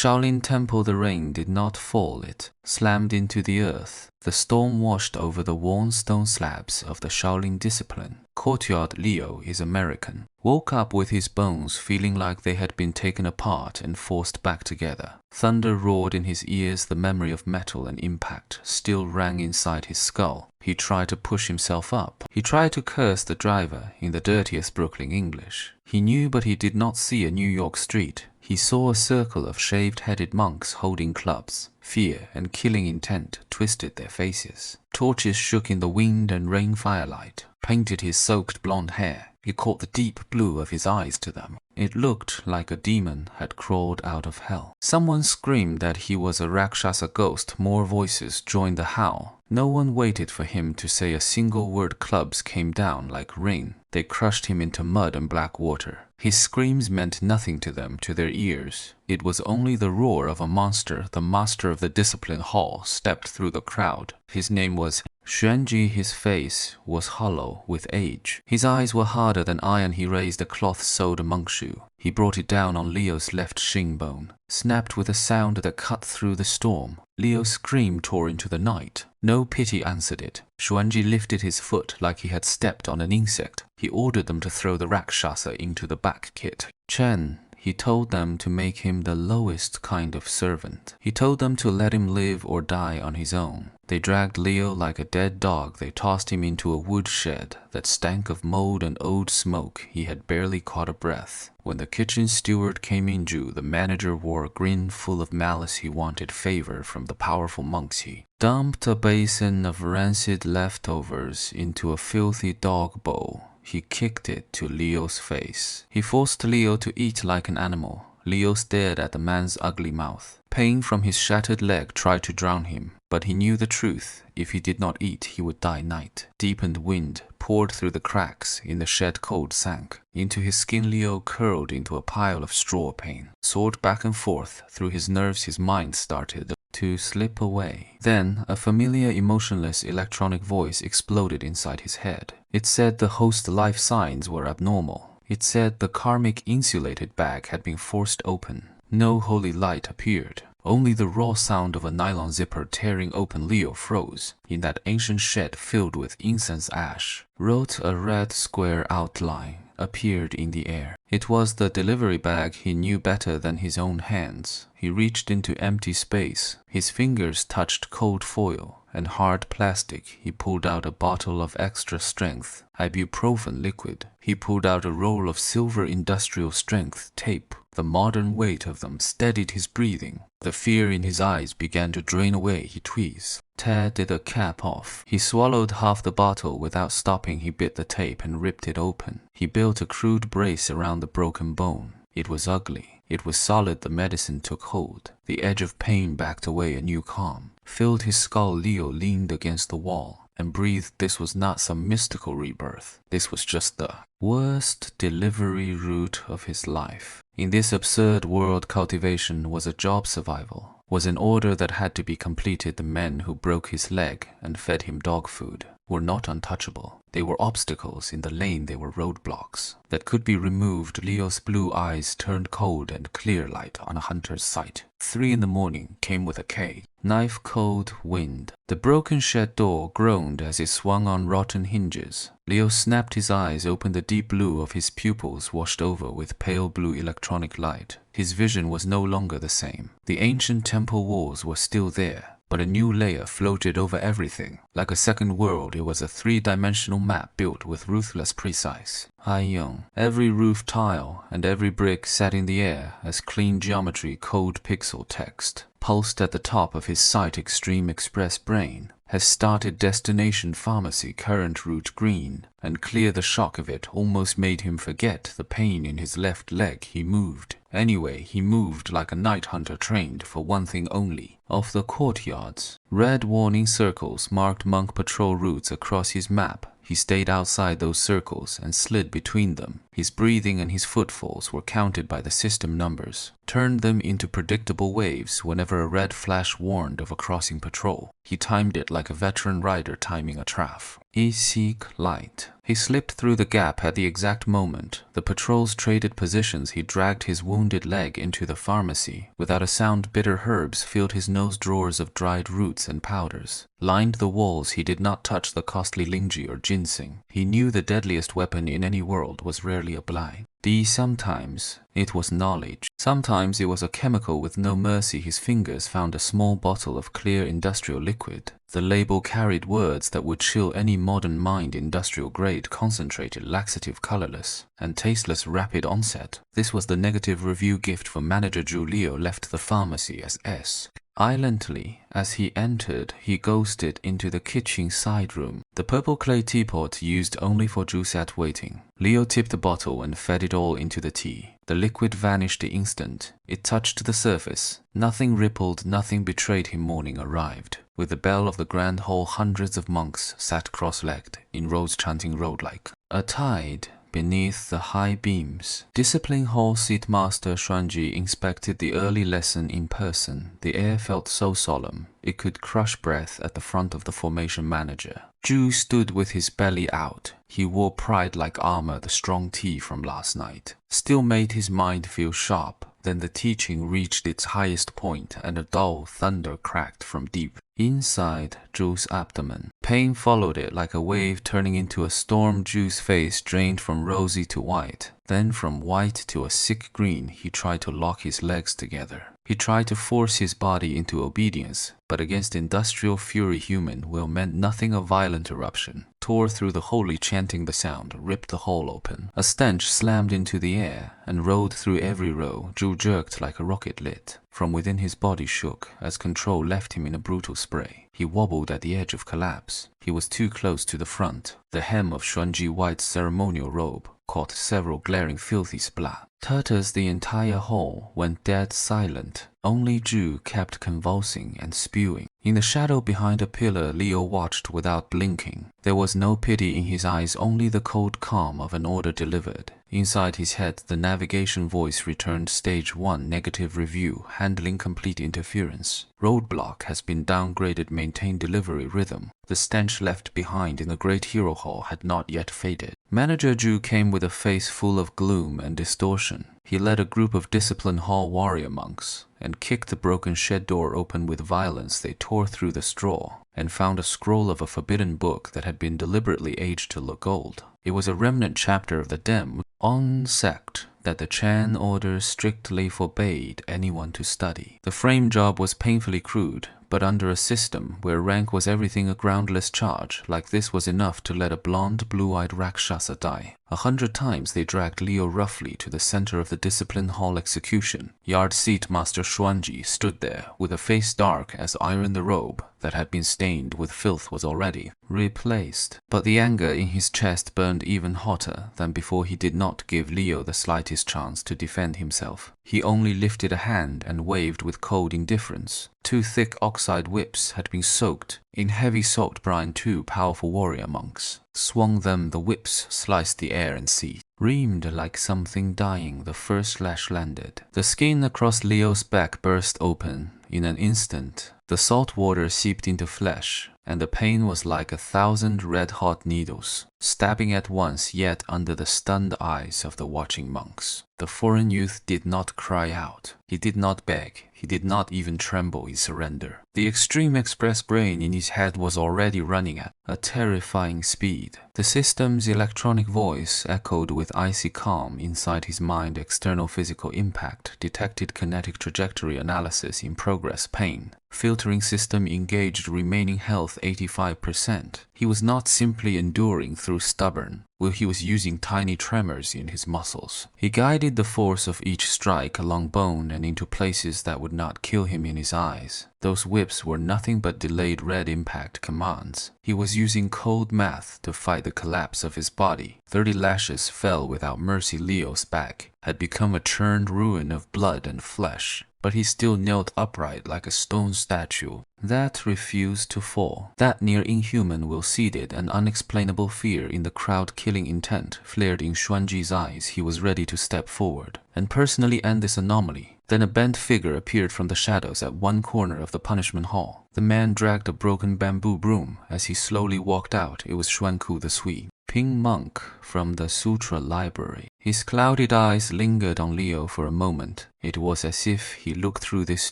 Shaolin Temple the rain did not fall, it slammed into the earth. The storm washed over the worn stone slabs of the Shaolin discipline. Courtyard Leo is American. Woke up with his bones feeling like they had been taken apart and forced back together. Thunder roared in his ears, the memory of metal and impact still rang inside his skull. He tried to push himself up. He tried to curse the driver in the dirtiest Brooklyn English. He knew, but he did not see a New York street. He saw a circle of shaved-headed monks holding clubs. Fear and killing intent twisted their faces. Torches shook in the wind, and rain firelight painted his soaked blonde hair. He caught the deep blue of his eyes to them. It looked like a demon had crawled out of hell. Someone screamed that he was a Rakshasa ghost. More voices joined the howl. No one waited for him to say a single word. Clubs came down like rain. They crushed him into mud and black water. His screams meant nothing to them, to their ears. It was only the roar of a monster. The master of the discipline hall stepped through the crowd. His name was Xuanji. His face was hollow with age. His eyes were harder than iron. He raised a cloth-sewed monk shoe. He brought it down on Leo's left shin bone, snapped with a sound that cut through the storm. Leo's scream tore into the night. No pity answered it. Xuanji lifted his foot like he had stepped on an insect. He ordered them to throw the Rakshasa into the back kit. Chen, he told them to make him the lowest kind of servant. He told them to let him live or die on his own. They dragged Leo like a dead dog. They tossed him into a woodshed that stank of mold and old smoke. He had barely caught a breath. When the kitchen steward came in, the manager wore a grin full of malice. He wanted favor from the powerful monks. He dumped a basin of rancid leftovers into a filthy dog bowl. He kicked it to Leo's face. He forced Leo to eat like an animal. Leo stared at the man's ugly mouth. Pain from his shattered leg tried to drown him, but he knew the truth. If he did not eat, he would die. Night. Deepened wind poured through the cracks in the shed. Cold sank into his skin. Leo curled into a pile of straw. Pain soared back and forth through his nerves. His mind started to slip away. Then a familiar, emotionless electronic voice exploded inside his head. It said the host life signs were abnormal. It said the karmic insulated bag had been forced open. No holy light appeared. Only the raw sound of a nylon zipper tearing open. Leo froze. In that ancient shed filled with incense ash, wrote a red square outline appeared in the air. It was the delivery bag. He knew better than his own hands. He reached into empty space. His fingers touched cold foil and hard plastic. He pulled out a bottle of extra strength ibuprofen liquid. He pulled out a roll of silver industrial strength tape. The modern weight of them steadied his breathing. The fear in his eyes began to drain away. He tweezed, teared the cap off. He swallowed half the bottle without stopping. He bit the tape and ripped it open. He built a crude brace around the broken bone. It was ugly. It was solid. The medicine took hold. The edge of pain backed away. A new calm filled his skull. Leo leaned against the wall and breathed. This was not some mystical rebirth. This was just the worst delivery route of his life. In this absurd world, cultivation was a job. Survival was an order that had to be completed. The men who broke his leg and fed him dog food were not untouchable. They were obstacles in the lane. They were roadblocks that could be removed. Leo's blue eyes turned cold and clear, light on a hunter's sight. 3 in the morning came with a K. Knife-cold wind. The broken shed door groaned as it swung on rotten hinges. Leo snapped his eyes open. The deep blue of his pupils washed over with pale blue electronic light. His vision was no longer the same. The ancient temple walls were still there, but a new layer floated over everything. Like a second world, it was a 3-dimensional map built with ruthless precise. Young. Every roof tile and every brick sat in the air as clean geometry. Cold pixel text pulsed at the top of his sight. Extreme Express brain has started. Destination pharmacy. Current route green and clear. The shock of it almost made him forget the pain in his left leg. He moved. Anyway, he moved like a night hunter trained for one thing only. Off the courtyards, red warning circles marked monk patrol routes across his map. He stayed outside those circles and slid between them. His breathing and his footfalls were counted by the system numbers, turned them into predictable waves whenever a red flash warned of a crossing patrol. He timed it like a veteran rider timing a traf. Seek light. He slipped through the gap at the exact moment. The patrols traded positions. He dragged his wounded leg into the pharmacy. Without a sound, bitter herbs filled his nose drawers of dried roots and powders. Lined the walls. He did not touch the costly lingji or ginseng. He knew the deadliest weapon in any world was rarely a blind. Sometimes it was knowledge. Sometimes it was a chemical with no mercy. His fingers found a small bottle of clear industrial liquid. The label carried words that would chill any modern mind: industrial grade, concentrated, laxative, colorless, and tasteless, rapid onset. This was the negative review gift for manager Zhu. Leo left the pharmacy as S. Silently, as he entered, he ghosted into the kitchen side room. The purple clay teapot used only for Zhu sat waiting. Leo tipped the bottle and fed it all into the tea. The liquid vanished the instant it touched the surface. Nothing rippled, nothing betrayed him. Morning arrived. With the bell of the grand hall, hundreds of monks sat cross-legged, in rows chanting road-like. A tide beneath the high beams. Discipline Hall seat master Xuanji inspected the early lesson in person. The air felt so solemn, it could crush breath at the front of the formation manager. Zhu stood with his belly out. He wore pride like armor. The strong tea from last night still made his mind feel sharp. Then the teaching reached its highest point, and a dull thunder cracked from deep inside Zhu's abdomen. Pain followed it like a wave turning into a storm. Zhu's face drained from rosy to white, then from white to a sick green. He tried to lock his legs together. He tried to force his body into obedience, but against industrial fury human will meant nothing. A violent eruption tore through the holy chanting. The sound ripped the hall open. A stench slammed into the air and rolled through every row. Zhu jerked like a rocket lit. From within, his body shook as control left him in a brutal spray. He wobbled at the edge of collapse. He was too close to the front. The hem of Xuanji White's ceremonial robe caught several glaring filthy splats. Tatters. The entire hall went dead silent. Only Zhu kept convulsing and spewing. In the shadow behind a pillar, Leo watched without blinking. There was no pity in his eyes, only the cold calm of an order delivered. Inside his head, the navigation voice returned. Stage 1 negative review, handling complete interference. Roadblock has been downgraded. Maintain delivery rhythm. The stench left behind in the Great Hero Hall had not yet faded. Manager Zhu came with a face full of gloom and distortion. He led a group of Discipline Hall warrior monks and kicked the broken shed door open with violence. They tore through the straw and found a scroll of a forbidden book that had been deliberately aged to look old. It was a remnant chapter of the Dem on sect that the Chan order strictly forbade anyone to study. The frame job was painfully crude, but under a system where rank was everything, a groundless charge like this was enough to let a blonde, blue-eyed Rakshasa die. 100 times they dragged Leo roughly to the center of the Discipline Hall execution. Yard Seat Master Xuanji stood there with a face dark as iron. The robe that had been stained with filth was already replaced, but the anger in his chest burned even hotter than before. He did not give Leo the slightest chance to defend himself. He only lifted a hand and waved with cold indifference. 2 thick oxide whips had been soaked in heavy salt brine. 2 powerful warrior monks swung them. The whips sliced the air and sea. Reamed like something dying, the first slash landed. The skin across Leo's back burst open. In an instant, the salt water seeped into flesh, and the pain was like 1,000 red-hot needles, stabbing at once, yet under the stunned eyes of the watching monks. The foreign youth did not cry out. He did not beg. He did not even tremble in surrender. The extreme express brain in his head was already running at a terrifying speed. The system's electronic voice echoed with icy calm inside his mind. External physical impact detected. Kinetic trajectory analysis in progress. Pain filtering system engaged. Remaining health 85%. He was not simply enduring through stubborn will. He was using tiny tremors in his muscles. He guided the force of each strike along bone and into places that would not kill him. In his eyes, those whips were nothing but delayed red impact commands. He was using cold math to fight the collapse of his body. 30 lashes fell without mercy. Leo's back had become a churned ruin of blood and flesh, but he still knelt upright like a stone statue. That refused to fall. That near-inhuman will-seated and unexplainable fear in the crowd-killing intent flared in Xuanji's eyes. He was ready to step forward and personally end this anomaly. Then a bent figure appeared from the shadows at one corner of the punishment hall. The man dragged a broken bamboo broom. As he slowly walked out, it was Xuanku the Swede, Ping monk from the Sutra library. His clouded eyes lingered on Leo for a moment. It was as if he looked through this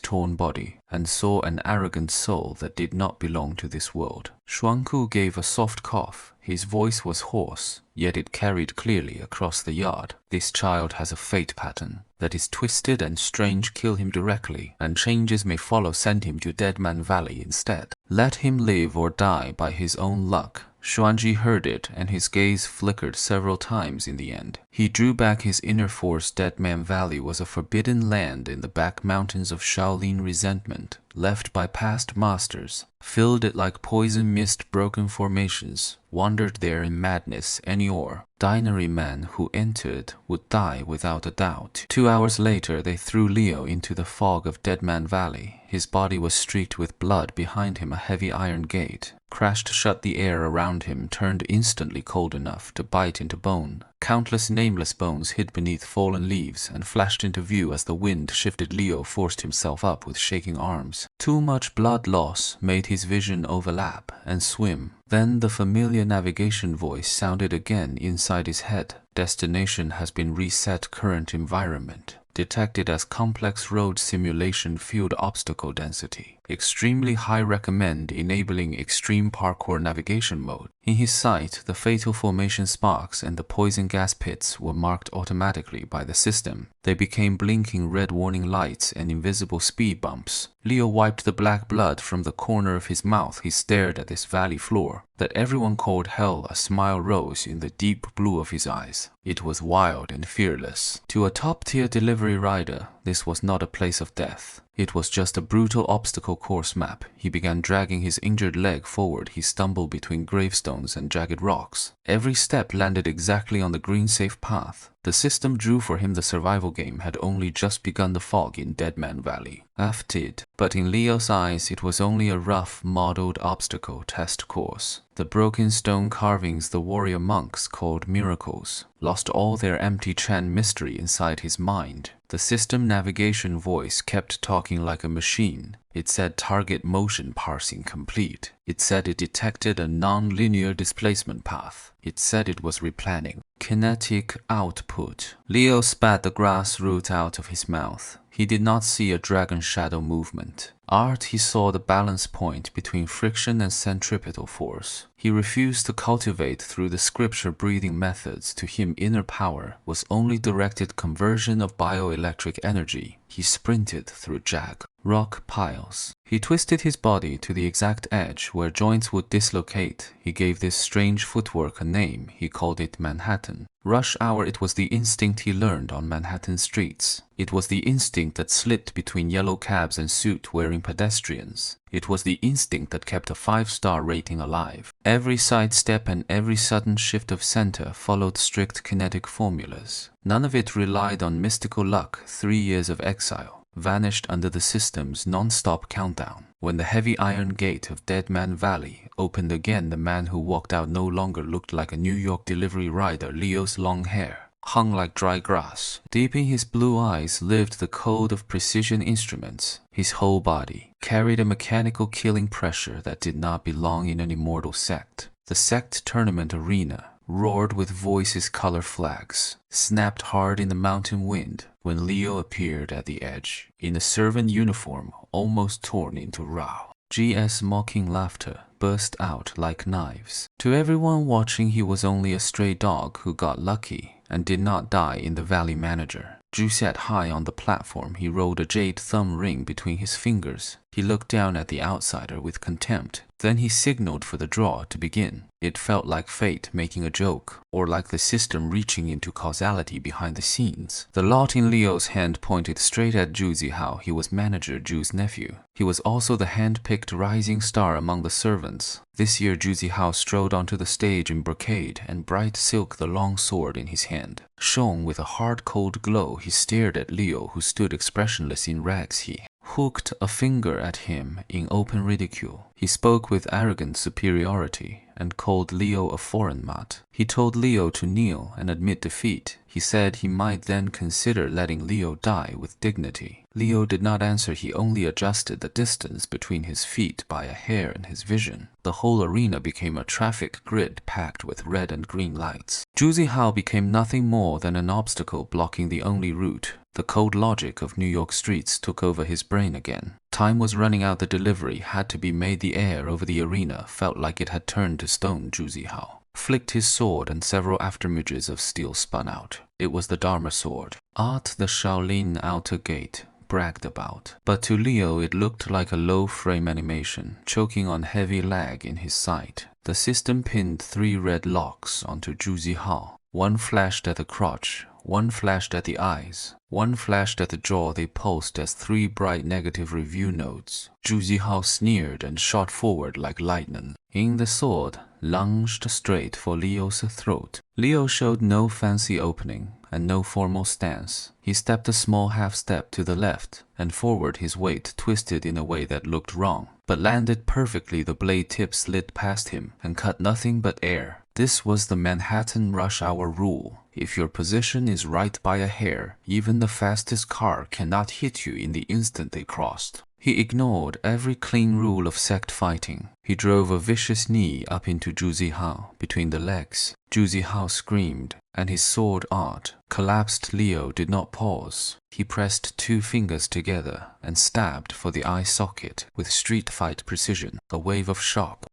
torn body and saw an arrogant soul that did not belong to this world. Xuanku gave a soft cough. His voice was hoarse, yet it carried clearly across the yard. This child has a fate pattern that is twisted and strange. Kill him directly, and changes may follow. Send him to Dead Man Valley instead. Let him live or die by his own luck. Xuanji heard it, and his gaze flickered several times in the end. He drew back his inner force. Dead Man Valley was a forbidden land in the back mountains of Shaolin resentment, left by past masters. Filled it like poison mist. Broken formations wandered there in madness. Any ordinary man who entered would die without a doubt. 2 hours later, they threw Leo into the fog of Dead Man Valley. His body was streaked with blood. Behind him, a heavy iron gate crashed shut. The air around him turned instantly cold enough to bite into bone. Countless nameless bones hid beneath fallen leaves and flashed into view as the wind shifted. Leo forced himself up with shaking arms. Too much blood loss made his vision overlap and swim. Then the familiar navigation voice sounded again inside his head. Destination has been reset. Current environment detected as complex road simulation. Field obstacle density extremely high. Recommend enabling extreme parkour navigation mode. In his sight, the fatal formation sparks and the poison gas pits were marked automatically by the system. They became blinking red warning lights and invisible speed bumps. Leo wiped the black blood from the corner of his mouth. He stared at this valley floor that everyone called hell. A smile rose in the deep blue of his eyes. It was wild and fearless. To a top-tier delivery rider, this was not a place of death. It was just a brutal obstacle course map. He began dragging his injured leg forward. He stumbled between gravestones and jagged rocks. Every step landed exactly on the green safe path. The system drew for him. The survival game had only just begun. The fog in Dead Man Valley lifted, but in Leo's eyes it was only a rough, modeled obstacle test course. The broken stone carvings the warrior monks called miracles lost all their empty Chan mystery inside his mind. The system navigation voice kept talking like a machine. It said target motion parsing complete. It said it detected a non-linear displacement path. It said it was replanning kinetic output. Leo spat the grass root out of his mouth. He did not see a dragon shadow movement. Art, he saw the balance point between friction and centripetal force. He refused to cultivate through the scripture-breathing methods. To him, inner power was only directed conversion of bioelectric energy. He sprinted through jagged rock piles. He twisted his body to the exact edge where joints would dislocate. He gave this strange footwork a name. He called it Manhattan. Rush hour. It was the instinct he learned on Manhattan streets. It was the instinct that slipped between yellow cabs and suit-wearing pedestrians. It was the instinct that kept a 5-star rating alive. Every sidestep and every sudden shift of center followed strict kinetic formulas. None of it relied on mystical luck. 3 years of exile vanished under the system's non-stop countdown. When the heavy iron gate of Dead Man Valley opened again, the man who walked out no longer looked like a New York delivery rider. Leo's long hair hung like dry grass. Deep in his blue eyes lived the code of precision instruments. His whole body carried a mechanical killing pressure that did not belong in an immortal sect. The sect tournament arena roared with voices. Color flags snapped hard in the mountain wind when Leo appeared at the edge, in a servant uniform almost torn into raw GS. Mocking laughter burst out like knives. To everyone watching, he was only a stray dog who got lucky and did not die in the valley manager. Zhu sat high on the platform. He rolled a jade thumb ring between his fingers. He looked down at the outsider with contempt. Then he signaled for the draw to begin. It felt like fate making a joke, or like the system reaching into causality behind the scenes. The lot in Leo's hand pointed straight at Zhu Zihao. He was manager Zhu's nephew. He was also the hand-picked rising star among the servants. This year Zhu Zihao strode onto the stage in brocade and bright silk. The long sword in his hand shone with a hard cold glow. He stared at Leo, who stood expressionless in rags. He hooked a finger at him in open ridicule. He spoke with arrogant superiority and called Leo a foreign mutt. He told Leo to kneel and admit defeat. He said he might then consider letting Leo die with dignity. Leo did not answer. He only adjusted the distance between his feet by a hair in his vision. The whole arena became a traffic grid packed with red and green lights. Zhu Zihao became nothing more than an obstacle blocking the only route. The cold logic of New York streets took over his brain again. Time was running out. The delivery had to be made. The air over the arena felt like it had turned to stone. Zhu Zihao flicked his sword and several afterimages of steel spun out. It was the Dharma sword. Art the Shaolin outer gate bragged about, but to Leo it looked like a low-frame animation, choking on heavy lag in his sight. The system pinned 3 red locks onto Zhu Zihao. One flashed at the crotch, one flashed at the eyes, one flashed at the jaw. They pulsed as 3 bright negative review notes. Zhu Zihao sneered and shot forward like lightning. In the sword, lunged straight for Leo's throat. Leo showed no fancy opening and no formal stance. He stepped a small half-step to the left and forward. His weight twisted in a way that looked wrong, but landed perfectly. The blade tip slid past him and cut nothing but air. This was the Manhattan rush hour rule. If your position is right by a hair, even the fastest car cannot hit you in the instant they crossed. He ignored every clean rule of sect fighting. He drove a vicious knee up into Zhu Zihao between the legs. Zhu Zihao screamed, and his sword art collapsed. Leo did not pause. He pressed 2 fingers together and stabbed for the eye socket with street fight precision. A wave of sharp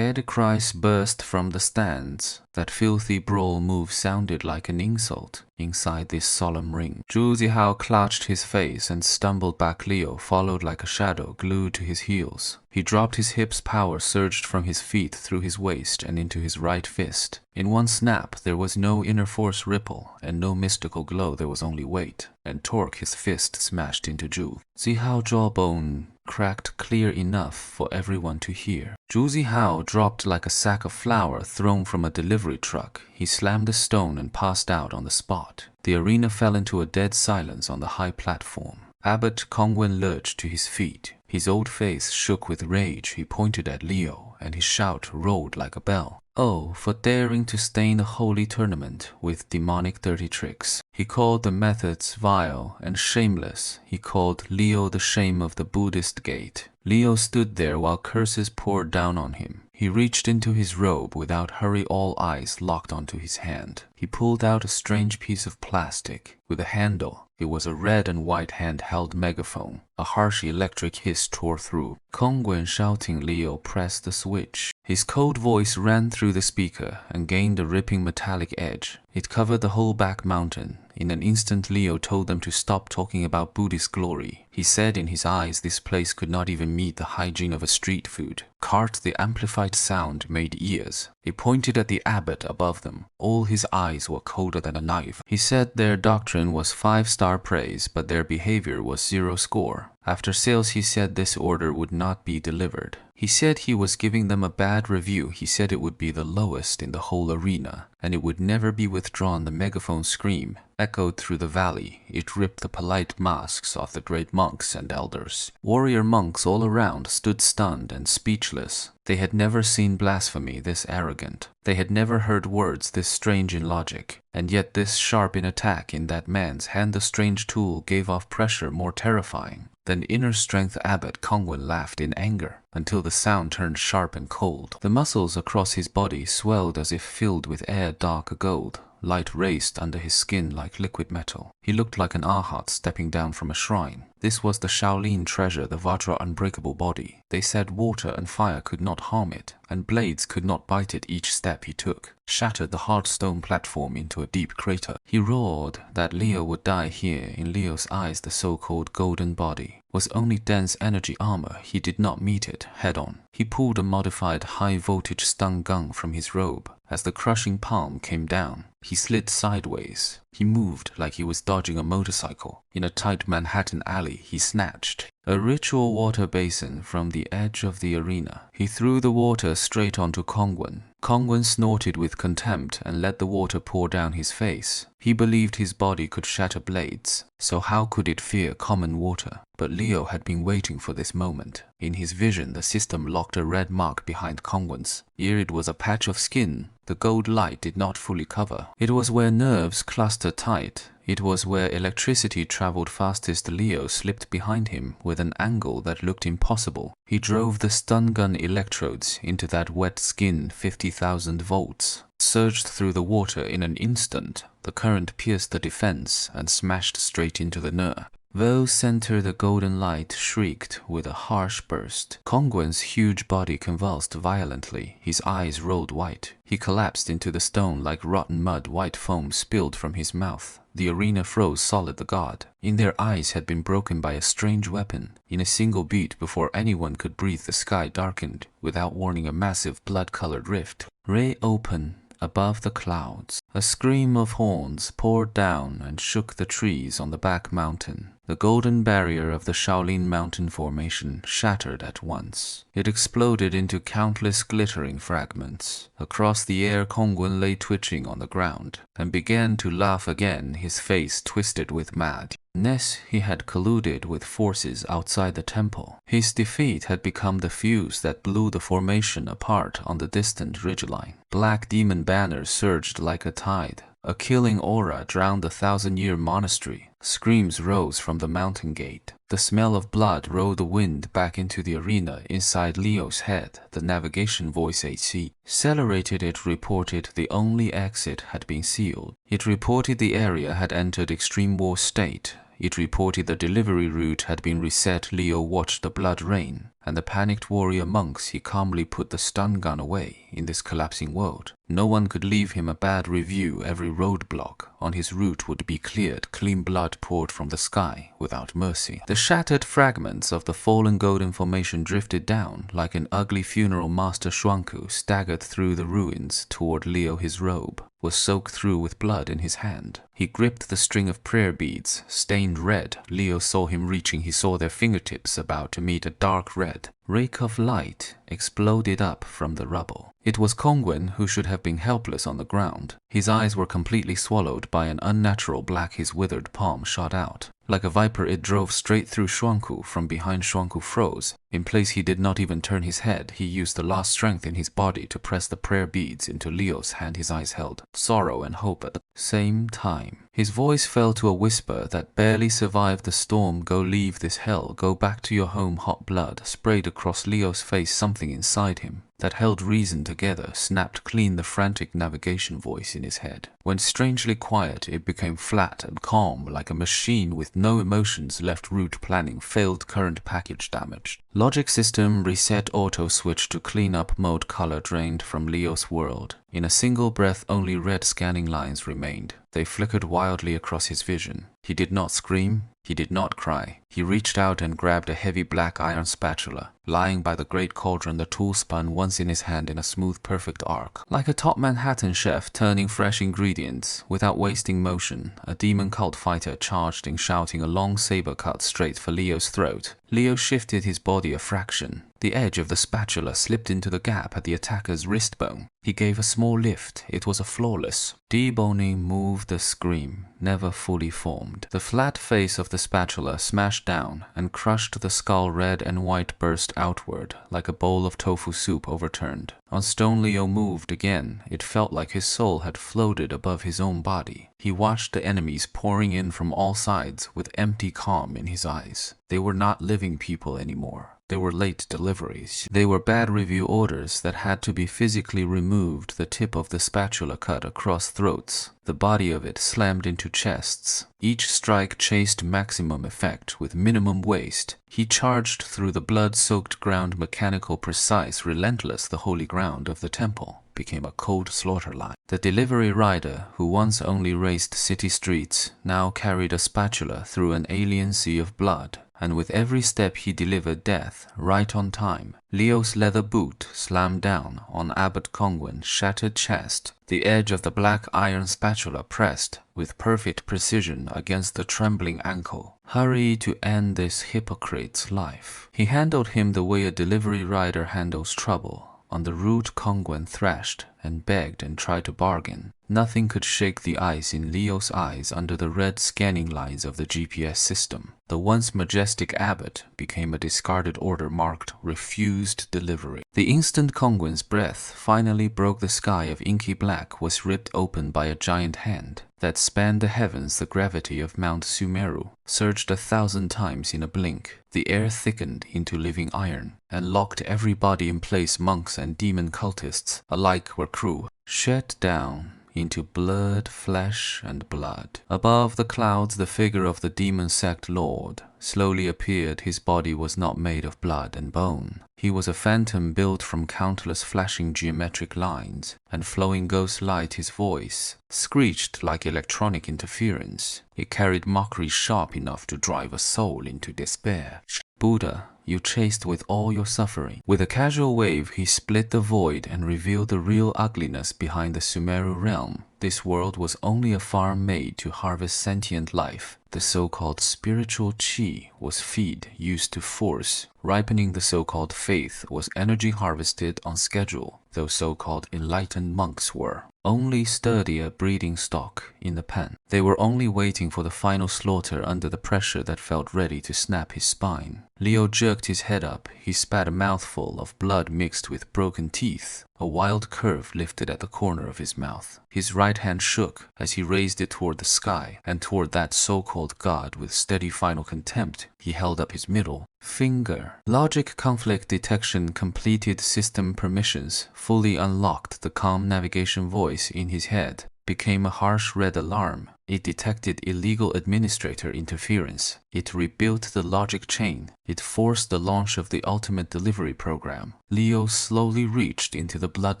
cries burst from the stands. That filthy brawl move sounded like an insult inside this solemn ring. Zhu Zihao clutched his face and stumbled back. Leo followed like a shadow, glued to his heels. He dropped his hips. Power surged from his feet through his waist and into his right fist. In one snap, there was no inner force ripple and no mystical glow. There was only weight and torque. His fist smashed into Zhu Zihao's jawbone, cracked clear enough for everyone to hear. Zhu Zihao dropped like a sack of flour thrown from a delivery truck. He slammed a stone and passed out on the spot. The arena fell into a dead silence on the high platform. Abbot Kongwen lurched to his feet. His old face shook with rage. He pointed at Leo, and his shout rolled like a bell. Oh, for daring to stain a holy tournament with demonic dirty tricks. He called the methods vile and shameless. He called Leo the shame of the Buddhist gate. Leo stood there while curses poured down on him. He reached into his robe without hurry, all eyes locked onto his hand. He pulled out a strange piece of plastic with a handle. It was a red and white handheld megaphone. A harsh electric hiss tore through. Kongwen shouting. Leo pressed the switch. His cold voice ran through the speaker and gained a ripping metallic edge. It covered the whole back mountain. In an instant, Leo told them to stop talking about Buddhist glory. He said in his eyes this place could not even meet the hygiene of a street food cart. The amplified sound made ears. He pointed at the abbot above them. All his eyes were colder than a knife. He said their doctrine was 5-star praise, but their behavior was 0 score. After sales, he said this order would not be delivered. He said he was giving them a bad review. He said it would be the lowest in the whole arena, and it would never be withdrawn. The megaphone scream echoed through the valley. It ripped the polite masks off the great monks and elders. Warrior monks all around stood stunned and speechless. They had never seen blasphemy this arrogant. They had never heard words this strange in logic, and yet this sharp in attack in that man's hand. The strange tool gave off pressure more terrifying than inner strength. Abbot Kongwen laughed in anger until the sound turned sharp and cold. The muscles across his body swelled as if filled with air, dark gold. Light raced under his skin like liquid metal. He looked like an arhat stepping down from a shrine. This was the Shaolin treasure, the Vajra unbreakable body. They said water and fire could not harm it, and blades could not bite it. Each step he took shattered the hard stone platform into a deep crater. He roared that Leo would die here. In Leo's eyes, the so-called golden body was only dense energy armor. He did not meet it head-on. He pulled a modified high-voltage stun gun from his robe As the crushing palm came down, he slid sideways. He moved like he was dodging a motorcycle. In a tight Manhattan alley, he snatched a ritual water basin from the edge of the arena. He threw the water straight onto Kongwen. Kongwen snorted with contempt and let the water pour down his face. He believed his body could shatter blades, so how could it fear common water? But Leo had been waiting for this moment. In his vision, the system locked a red mark behind Kongwen's ear. It was a patch of skin the gold light did not fully cover. It was where nerves clustered tight. It was where electricity traveled fastest. Leo slipped behind him with an angle that looked impossible. He drove the stun gun electrodes into that wet skin. 50,000 volts surged through the water in an instant. The current pierced the defense and smashed straight into the nerve. Though center, the golden light shrieked with a harsh burst. Kongwen's huge body convulsed violently. His eyes rolled white. He collapsed into the stone like rotten mud. White foam spilled from his mouth. The arena froze solid. The god in their eyes had been broken by a strange weapon. In a single beat, before anyone could breathe, the sky darkened. Without warning, a massive blood-colored rift ray open above the clouds. A scream of horns poured down and shook the trees on the back mountain. The golden barrier of the Shaolin mountain formation shattered at once. It exploded into countless glittering fragments. Across the air, Kongwen lay twitching on the ground and began to laugh again, his face twisted with madness. He had colluded with forces outside the temple. His defeat had become the fuse that blew the formation apart on the distant ridgeline. Black demon banners surged like a tide. A killing aura drowned the 1,000-year monastery. Screams rose from the mountain gate. The smell of blood rolled the wind back into the arena. Inside Leo's head, the navigation voice accelerated. It reported the only exit had been sealed. It reported the area had entered extreme war state. It reported the delivery route had been reset. Leo watched the blood rain and the panicked warrior monks. He calmly put the stun gun away. In this collapsing world, no one could leave him a bad review. Every roadblock on his route would be cleared. Clean blood poured from the sky without mercy. The shattered fragments of the fallen golden formation drifted down like an ugly funeral. Master Xuanku staggered through the ruins toward Leo. His robe was soaked through with blood in his hand. He gripped the string of prayer beads, stained red. Leo saw him reaching. He saw their fingertips about to meet. A dark red rake of light exploded up from the rubble. It was Kongwen, who should have been helpless on the ground. His eyes were completely swallowed by an unnatural black. His withered palm shot out. Like a viper, it drove straight through Xuanku. From behind, Xuanku froze. In place, he did not even turn his head. He used the last strength in his body to press the prayer beads into Leo's hand. His eyes held sorrow and hope at the same time. His voice fell to a whisper that barely survived the storm. Go, leave this hell. Go back to your home. Hot blood sprayed across Leo's face. Something inside him that held reason together snapped clean. The frantic navigation voice in his head went strangely quiet. It became flat and calm, like a machine with no emotions left. Route planning failed. Current package damaged. Logic system reset. Auto switch to cleanup mode. Color drained from Leo's world. In a single breath, only red scanning lines remained. They flickered wildly across his vision. He did not scream. He did not cry. He reached out and grabbed a heavy black iron spatula. Lying by the great cauldron, the tool spun once in his hand in a smooth, perfect arc. Like a top Manhattan chef turning fresh ingredients without wasting motion, a demon cult fighter charged in, shouting. A long saber cut straight for Leo's throat. Leo shifted his body a fraction. The edge of the spatula slipped into the gap at the attacker's wrist bone. He gave a small lift. It was a flawless deboning move. The scream never fully formed. The flat face of the spatula smashed down and crushed the skull. Red and white burst outward like a bowl of tofu soup overturned. On stone, Leo moved again. It felt like his soul had floated above his own body. He watched the enemies pouring in from all sides with empty calm in his eyes. They were not living people anymore. They were late deliveries. They were bad review orders that had to be physically removed. The tip of the spatula cut across throats. The body of it slammed into chests. Each strike chased maximum effect with minimum waste. He charged through the blood-soaked ground. Mechanical, precise, relentless. The holy ground of the temple became a cold slaughter line. The delivery rider, who once only raced city streets, now carried a spatula through an alien sea of blood. and with every step he delivered death right on time. Leo's leather boot slammed down on Abbot Kongwen's shattered chest, the edge of the black iron spatula pressed with perfect precision against the trembling ankle. Hurry to end this hypocrite's life. He handled him the way a delivery rider handles trouble. On the route, Kongwen thrashed and begged and tried to bargain. Nothing could shake the ice in Leo's eyes under the red scanning lines of the GPS system. The once majestic abbot became a discarded order marked "Refused Delivery." The instant Kongwen's breath finally broke the sky of inky black was ripped open by a giant hand that spanned the heavens. The gravity of Mount Sumeru surged 1,000 times in a blink. The air thickened into living iron and locked everybody in place. Monks and demon cultists alike were crew, shed down into blood, flesh, and blood. Above the clouds, the figure of the demon sect lord slowly appeared. His body was not made of blood and bone. He was a phantom built from countless flashing geometric lines and flowing ghost light. His voice screeched like electronic interference. It carried mockery sharp enough to drive a soul into despair. Buddha, you chased with all your suffering. With a casual wave, he split the void and revealed the real ugliness behind the Sumeru realm. This world was only a farm made to harvest sentient life. The so-called spiritual chi was feed used to force. Ripening the so-called faith was energy harvested on schedule. Those so-called enlightened monks were only sturdier breeding stock in the pen. They were only waiting for the final slaughter under the pressure that felt ready to snap his spine. Leo jerked his head up. He spat a mouthful of blood mixed with broken teeth. A wild curve lifted at the corner of his mouth. His right hand shook as he raised it toward the sky and toward that so-called god. With steady final contempt, he held up his middle finger. Logic conflict detection completed. System permissions fully unlocked. The calm navigation voice in his head became a harsh red alarm. It detected illegal administrator interference. It rebuilt the logic chain. It forced the launch of the ultimate delivery program. Leo slowly reached into the blood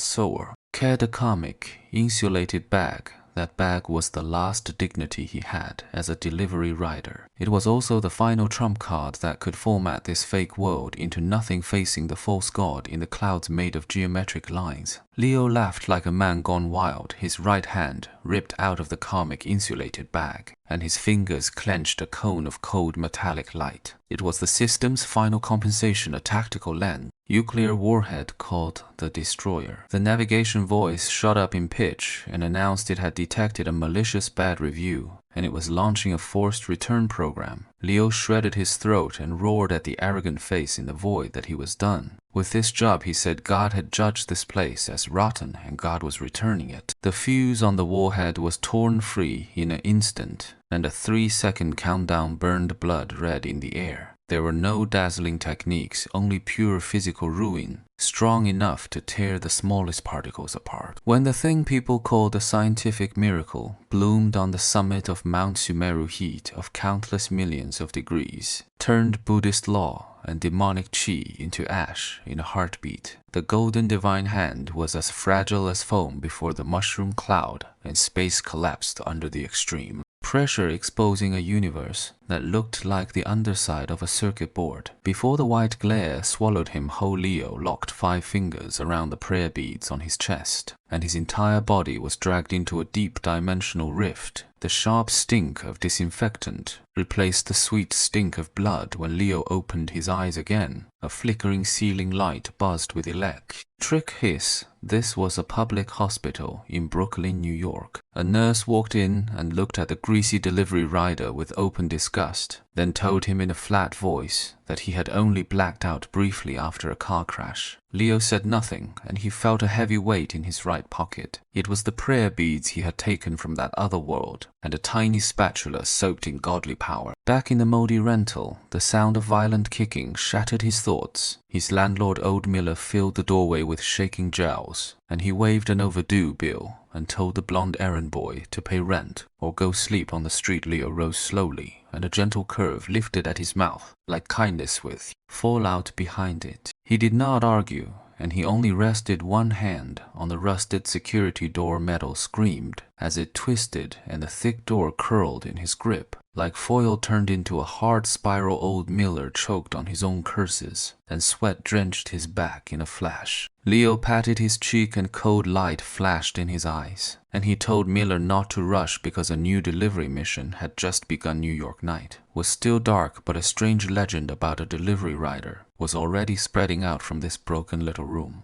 sower, carried a comic, insulated bag. That bag was the last dignity he had as a delivery rider. It was also the final trump card that could format this fake world into nothing, facing the false god in the clouds made of geometric lines. Leo laughed like a man gone wild. His right hand ripped out of the comic insulated bag, and his fingers clenched a cone of cold metallic light. It was the system's final compensation, a tactical lens. Nuclear warhead called the Destroyer. The navigation voice shot up in pitch and announced it had detected a malicious bad review, and it was launching a forced return program. Leo shredded his throat and roared at the arrogant face in the void that he was done. With this job, he said, God had judged this place as rotten and God was returning it. The fuse on the warhead was torn free in an instant, and a 3-second countdown burned blood red in the air. There were no dazzling techniques, only pure physical ruin, strong enough to tear the smallest particles apart. When the thing people called a scientific miracle bloomed on the summit of Mount Sumeru, heat of countless millions of degrees turned Buddhist law and demonic chi into ash in a heartbeat. The golden divine hand was as fragile as foam before the mushroom cloud, and space collapsed under the extreme pressure, exposing a universe that looked like the underside of a circuit board. Before the white glare swallowed him whole, Leo locked 5 fingers around the prayer beads on his chest, and his entire body was dragged into a deep dimensional rift. The sharp stink of disinfectant replaced the sweet stink of blood when Leo opened his eyes again. A flickering ceiling light buzzed with electric hiss. This was a public hospital in Brooklyn, New York. A nurse walked in and looked at the greasy delivery rider with open disgust, then told him in a flat voice that he had only blacked out briefly after a car crash. Leo said nothing, and he felt a heavy weight in his right pocket. It was the prayer beads he had taken from that other world, and a tiny spatula soaked in godly power. Back in the moldy rental, the sound of violent kicking shattered his thoughts. His landlord, Old Miller, filled the doorway with shaking jowls, and he waved an overdue bill and told the blonde errand boy to pay rent or go sleep on the street. Leo rose slowly, and a gentle curve lifted at his mouth, like kindness with fallout behind it. He did not argue, and he only rested one hand on the rusted security door. Metal screamed as it twisted and the thick door curled in his grip. Like foil turned into a hard spiral, old Miller choked on his own curses, and sweat drenched his back in a flash. Leo patted his cheek and cold light flashed in his eyes, and he told Miller not to rush because a new delivery mission had just begun. New York night was still dark, but a strange legend about a delivery rider was already spreading out from this broken little room.